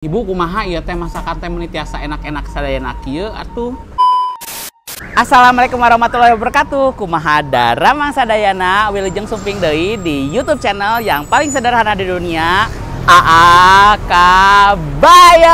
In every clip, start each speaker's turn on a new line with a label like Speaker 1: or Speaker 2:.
Speaker 1: Ibu kumaha ieu teh masakan teh meuni tiasa enak-enak sadayana kieu atuh. Assalamualaikum warahmatullahi wabarakatuh. Kumaha dara mang sadayana wilujeng sumping deui di YouTube channel yang paling sederhana di dunia, AA Kabayan.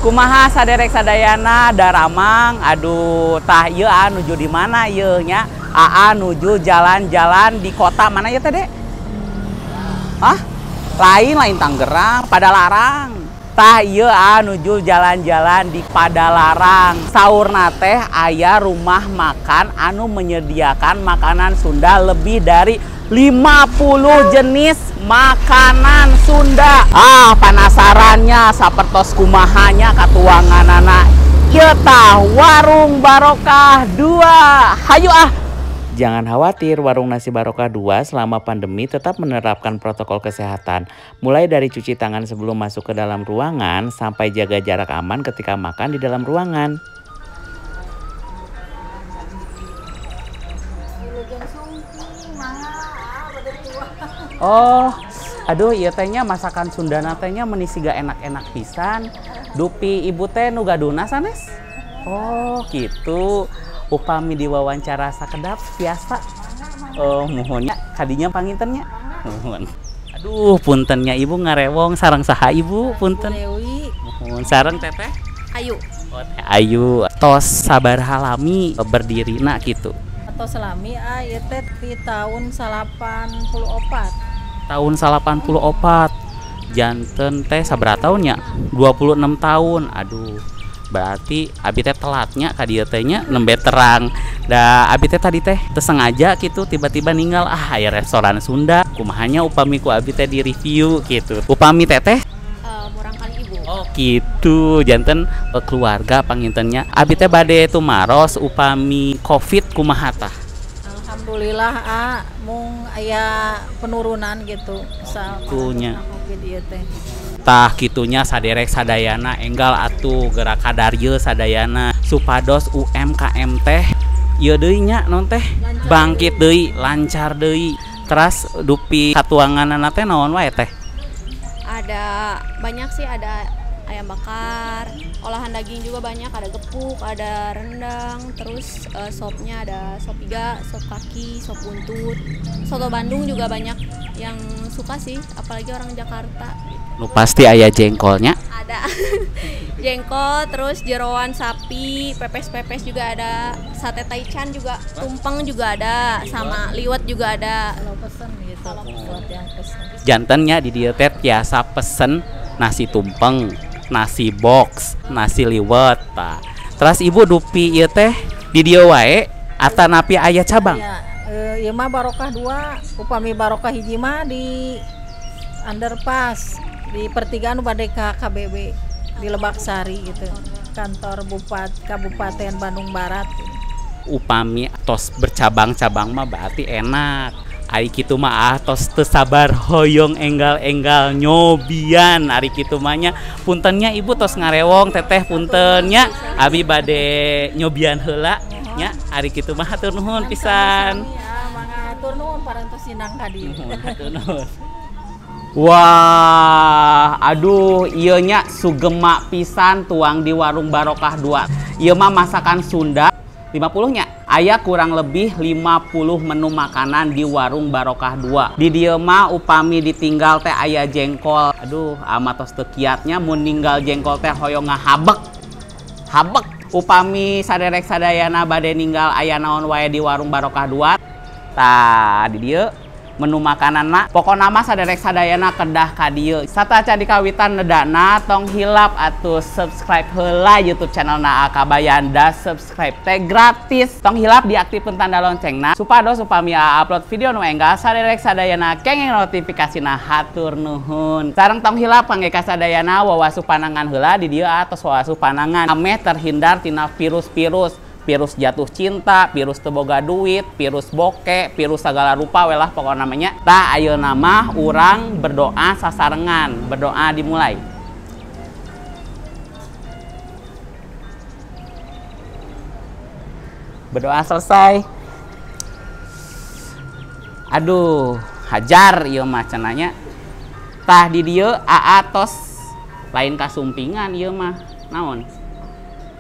Speaker 1: Kumaha saderek sadayana daramang, aduh tah ieu nuju di mana ieu nya? AA nuju jalan-jalan di kota mana ya teh, Dek? Hah? Lain Tangerang, Padalarang. Tah ieu nuju jalan-jalan di Padalarang. Saurna teh aya rumah makan anu menyediakan makanan Sunda lebih dari 50 jenis makanan Sunda. Penasarannya sapertos kumahanya katuanganana. Ieu tah Warung Barokah 2. Hayu Jangan khawatir, Warung Nasi Barokah 2 selama pandemi tetap menerapkan protokol kesehatan. Mulai dari cuci tangan sebelum masuk ke dalam ruangan, sampai jaga jarak aman ketika makan di dalam ruangan. Oh, aduh ieu tehnya masakan Sundana tehnya meuni siga enak-enak pisan. Dupi ibu teh nu gaduna sanes? Oh, gitu. Upami diwawancara sakedap biasa. Oh, mohonnya kadinya pangintennya. Mohon. Aduh, puntennya ibu ngarewong sareng saha ibu punten.
Speaker 2: Dewi.
Speaker 1: Mohon sareng teteh.
Speaker 2: Ayu.
Speaker 1: Oh, teh Ayu. Tos sabar halami berdirina gitu.
Speaker 2: Atau selami ieu teh di tahun 84.
Speaker 1: Tahun 84. Janten teh sabaraha tahunnya? 26 tahun. Aduh. Berarti abi teh telatnya ka dieu teh nya nembe terang. Da abi teh tadi teh sengaja gitu tiba-tiba ninggal aya restoran Sunda. Kumahanya upami ku abi teh di review gitu. Upami teteh
Speaker 2: Murangkali ibu.
Speaker 1: Oh gitu. Janten keluarga pangintennya. Abi teh bade tumaros upami Covid kumaha tah?
Speaker 2: Alhamdulillah mung aya penurunan gitu.
Speaker 1: Kunya.
Speaker 2: Covid ieu teh.
Speaker 1: Tah kitunya saderek sadayana enggal atuh gerak kadaryeun sadayana supados UMKM teh ieu deui nya non teh bangkit deui lancar deui. Teras dupi katuanganana teh naon wae teh?
Speaker 3: Ada banyak sih, ada ayam bakar, olahan daging juga banyak, ada gepuk, ada rendang, terus sopnya ada sop iga, sop kaki, sop buntut. Soto Bandung juga banyak yang suka sih, apalagi orang Jakarta.
Speaker 1: Nu pasti aya jengkolnya.
Speaker 3: Ada jengkol, terus jeroan sapi, pepes-pepes juga ada, sate taichan juga, tumpeng juga ada, sama liwet juga ada.
Speaker 2: Kalau pesen gitu, buat yang pesen.
Speaker 1: Jantennya di dieu teh biasa pesen nasi tumpeng, nasi box, nasi liwet tah. Terus ibu dupi ieu teh di dieu wae atanapi aya cabang?
Speaker 2: Ya, ieu mah Barokah 2, upami Barokah hiji mah di underpass di pertigaan bade ka KBB di Lebak Sari gitu, kantor Kabupaten Bandung Barat.
Speaker 1: Upami tos bercabang-cabang mah berarti enak. Ari kitu mah tos teu sabar hoyong enggal-enggal nyobian. Ari kitu mah nya puntennya ibu tos ngarewong teteh puntennya abi bade nyobian heula nya. Ari kitu mah hatur nuhun pisan.
Speaker 2: Ya, mangga hatur nuhun parantos sinang ka dieu.
Speaker 1: Hatur nuhun. Wah, aduh ieu nya sugema pisan tuang di Warung Barokah 2. Ieu mah masakan Sunda 50 nya. Aya kurang lebih 50 menu makanan di Warung Barokah 2. Di dieu mah upami ditinggal teh aya jengkol. Aduh, amatos teu kiatnya mun ninggal jengkol teh hoyong ngahabek. Habek. Upami saderek sadayana bade ninggal aya naon wae di Warung Barokah 2. Tah di dieu menu makanan mah pokokna mah saderek sadayana kedah ka dieu. Sataca dikawitan nedana tong hilap atuh subscribe heula YouTube channelna AA Kabayan. Da subscribe teh gratis. Tong hilap diaktifkeun tanda loncengna supados upami upload video nu enggal saderek sadayana kenging notifikasina. Hatur nuhun. Sareng tong hilap kangge kasadayana wawasuh panangan heula di dieu atos wawasuh panangan ameh terhindar tina virus-virus. Virus jatuh cinta, virus teboga duit, virus bokeh, virus segala rupa welah pokok namanya. Tah ayeuna mah urang berdoa sasarengan, berdoa dimulai. Berdoa selesai. Aduh, hajar ieu mah cenanya. Tah di dieu AA tos lain kasumpingan ieu mah naon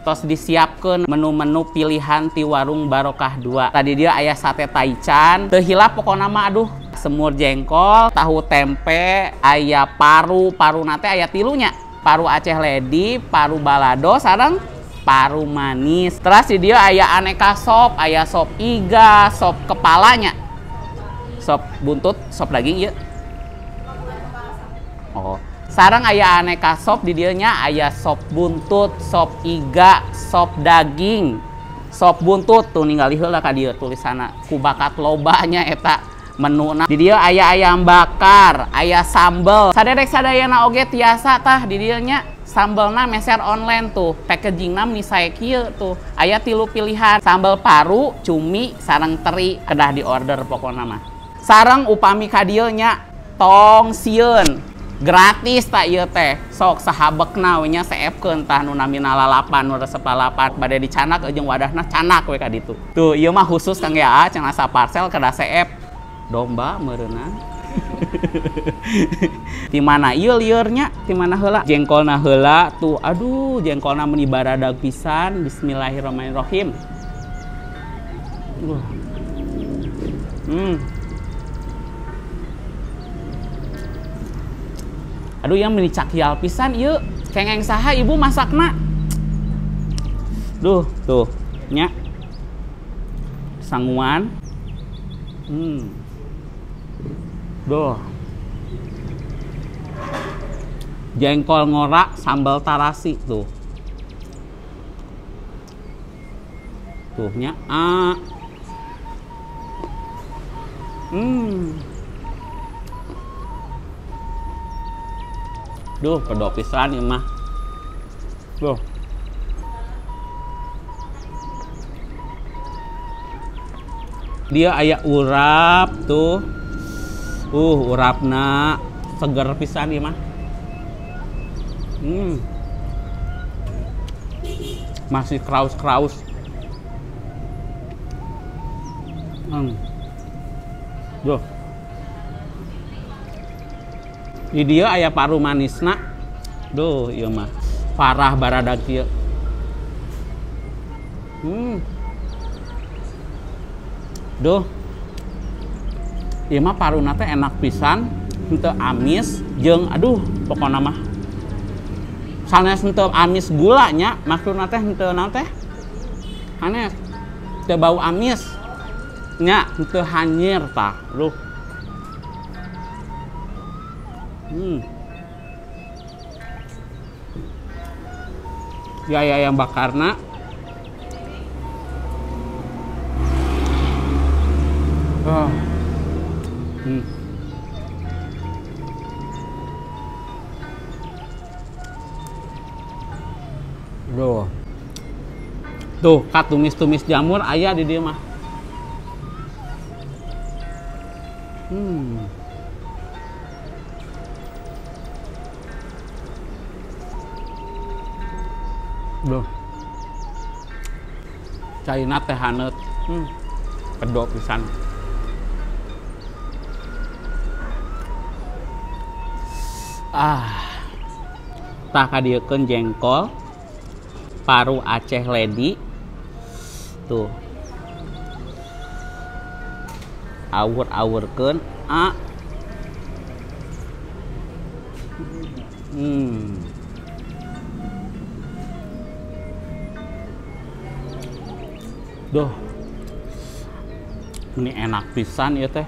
Speaker 1: tos disiapkeun menu-menu pilihan ti warung Barokah 2. Tadi dia aya sate taichan teu hilap pokona mah aduh semur jengkol, tahu tempe, aya paru nate aya tilunya. Paru Aceh Ledi, paru balado, sareng paru manis. Terus di dia aya aneka sop, aya sop iga, sop kepalanya. Sop buntut, sop daging ieu. Oh, sareng aya aneka sop di dieu nya aya sop buntut, sop iga, sop daging. Sop buntut tuh ningali heula ka dieu tulisanna ku bakat lobanya eta menuna. Di dieu aya ayam bakar, aya sambel. Sadedek sadayana oge tiasa tah di dieu nya. Sambelna meser online tuh, packagingna misae kieu tuh. Aya 3 pilihan, sambal paru, cumi, sareng teri, kedah di order pokona mah. Sareng upami ka dieu nya tong sieun. Gratis tak ieu teh. Sok sahabekna we nya seepkeun tah nu namina lalapan, nu resep lalapan bade dicanak jeung wadahna canak we ka ditu. Tuh ieu mah khusus kangge aa cenah saparcel kedah seep. Domba meureunna. Di mana ieu liurnya? Di mana heula? Jengkolna heula tuh. Aduh, jengkolna meuni baradag pisan. Bismillahirrahmanirrahim. Aduh, yang meuni cakial pisan ieu. Kengeng saha ibu masakna? Duh, tuh nya. Sanguan. Duh. Jengkol ngorak sambal tarasi tuh. Tuh nya. Duh, pedok pisan ieu mah. Duh. Dia aya urap tuh. Urapna seger pisan ieu mah. Masih kraus-kraus. Duh. Di dia aya paru manisna. Duh, ieu mah parah baradag ieu. Duh. Ieu mah paruna teh enak pisan, henteu amis jeung aduh pokona mah. Sanes henteu amis gulanya, maksudna teh henteu naon teh? Hanes. Teu bau amis. Nya henteu hanyir tah. Duh. Ya ayam bakarna. Duh. Tuh, kat tumis-tumis jamur aya di dieu mah. Duh. Caina teh haneut. Pedok pisan. Tah kadiekeun jengkol paru Aceh Ledi tuh awur-awurkeun Duh, ini enak pisan ya teh.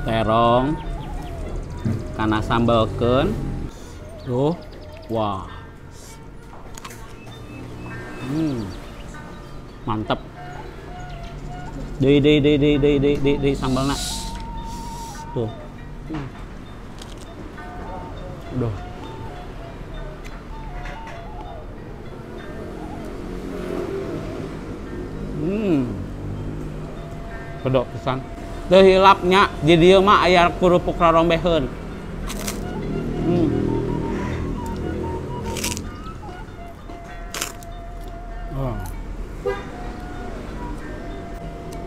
Speaker 1: Terong karena sambalkeun. Tuh, wah. Mantep. Deui sambalna. Tuh. Duh. Pedok pisan. Teu hilapnya di dieu mah aya kerupuk rarombeheun.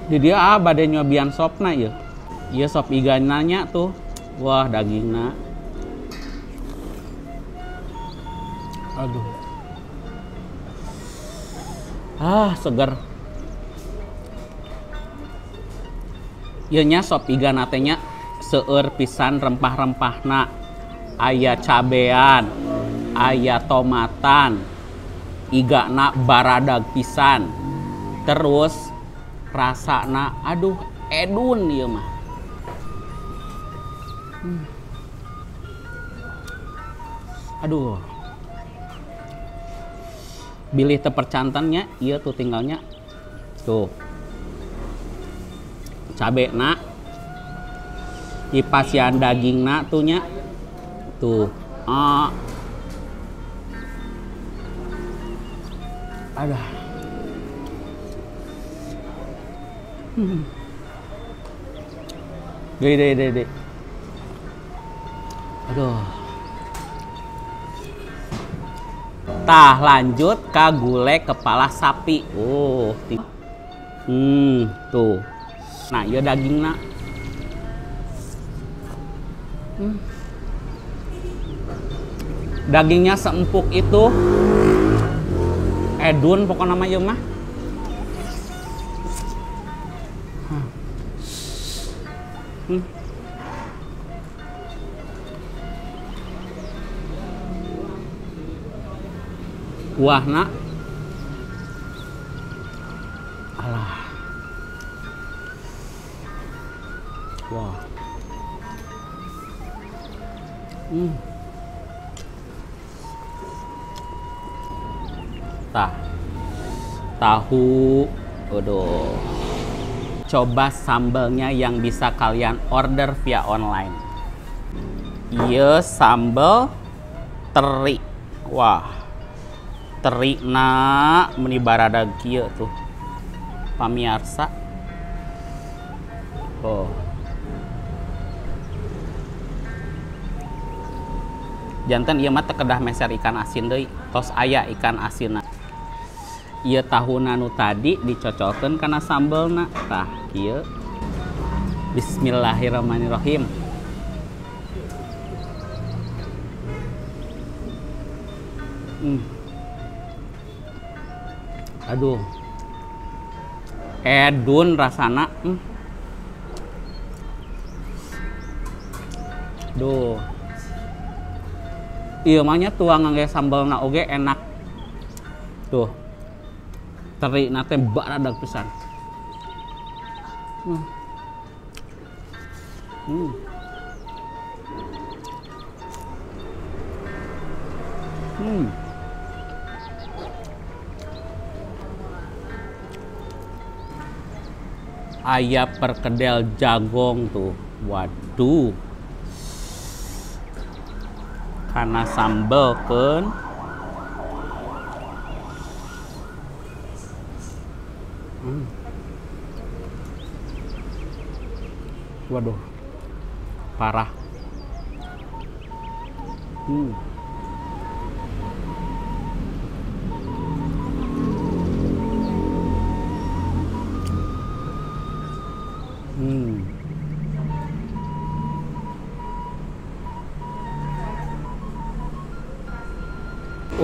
Speaker 1: Di dia bade nyobian sopna ya. Iya sop igananya tuh. Wah, dagingna. Aduh. Seger. Ieu nya sop iga natenya seueur pisan rempah-rempahna. Aya cabean, aya tomatan, igana baradag pisan. Terus rasana aduh edun ieu mah. Aduh. Bilih tepercantannya ieu tuh tinggalnya. Tuh. Cabena dipasian dagingna tuh nya tuh ada gede aduh tah lanjut ke gulai kepala sapi tuh nah iya dagingna dagingnya seempuk itu edun pokoknya nama ieu mah kuahna alah wah tahu aduh coba sambelnya yang bisa kalian order via online iya sambel teri wah teri na meni baradag kieu tuh pamiarsa jantan ieu mah teu kedah meser ikan asin deui tos aya ikan asinna ieu tahuna nu tadi dicocolkeun kana sambelna tah kieu bismillahirrahmanirrahim aduh edun rasana duh ieu mah nya tuang ngangge sambelna oge enak tuh teri nate baradag pisan aya perkedel jagong tuh waduh karena sambel kan waduh parah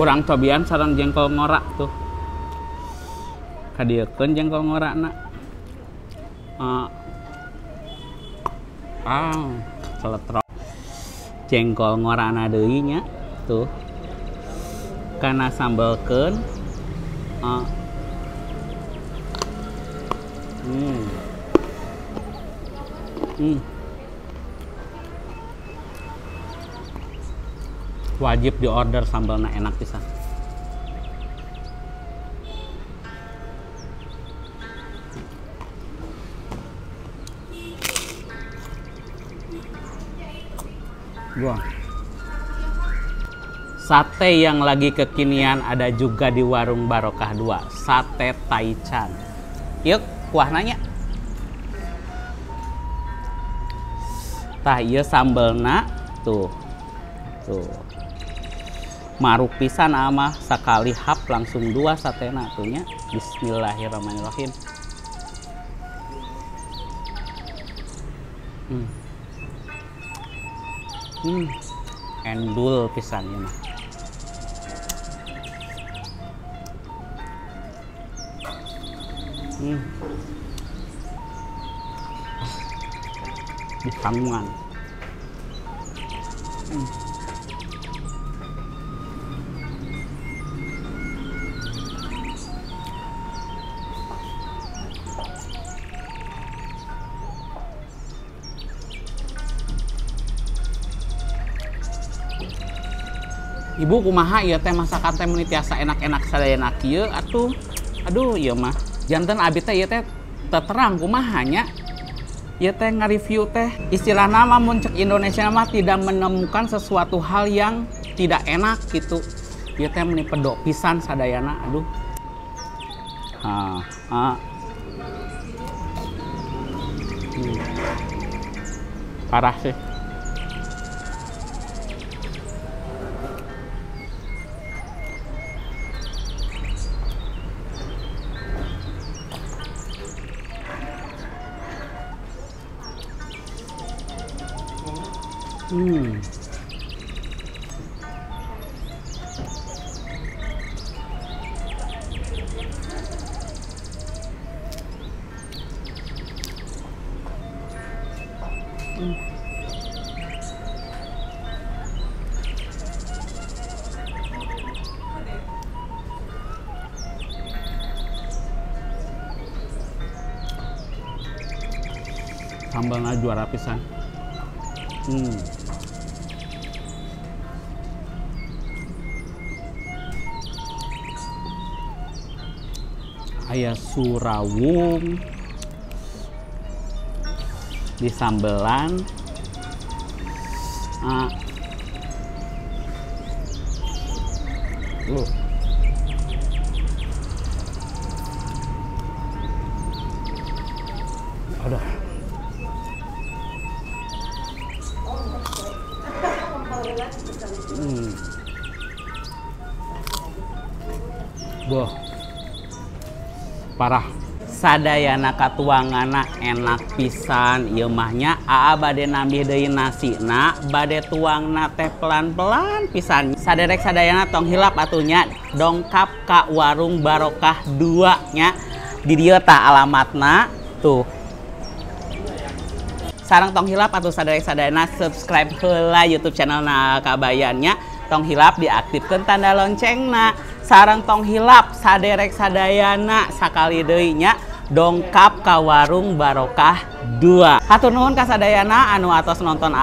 Speaker 1: urang cobian sareng jengkol ngorak tuh kadiekeun jengkol ngorakna celetrok jengkol ngorakna deui nya tuh kana sambelkeun wajib diorder sambelna enak pisan wah sate yang lagi kekinian ada juga di warung Barokah 2 sate taichan yuk kuahnanya tah ieu sambelna tuh maruk pisan amah sakali hap langsung 2 satena tuhnya bismillahirrahmanirrahim Endul pisan ya mah. Di sangguan. Ibu kumaha ieu teh masakan teh meuni tiasa enak-enak sadayana kieu atuh. Aduh ieu mah janten abi teh ieu teh terang kumaha nya. Ieu teh nge-review teh istilahna mah mun cek Indonesia mah tidak menemukan sesuatu hal yang tidak enak gitu. Ieu teh meuni pedok pisan sadayana aduh. Parah sih. Sambalnya juara pisan. Aya surawung di sambelan. Aduh. Boh. Parah. Sadayana katuangana enak pisan ieu mah nya. Aa bade nambih deui nasina, bade tuangna teh pelan-pelan pisan. Saderek sadayana tong hilap atunya dongkap ka Warung Barokah 2 nya. Di dieu tah alamatna tuh. Sareng tong hilap atuh saderek sadayana subscribe heula YouTube channelna Kabayannya. Tong hilap diaktifkeun tanda loncengna. Sareng tong hilap saderek sadayana sakali deui nya dongkap ka Warung Barokah 2. Hatur nuhun ka sadayana anu atos nonton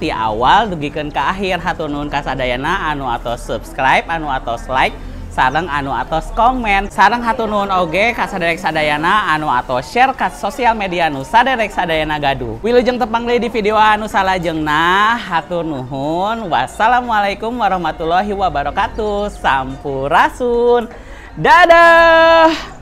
Speaker 1: ti awal dugikeun ka akhir. Hatur nuhun ka sadayana anu atos subscribe, anu atos like, sareng anu atos komen. Sareng hatur nuhun oge ka saderek sadayana anu atos share ka sosial media nu saderek sadayana gaduh. Wilujeng tepang deui di video anu salajengna. Hatur nuhun. Wassalamualaikum warahmatullahi wabarakatuh. Sampurasun. Dadah.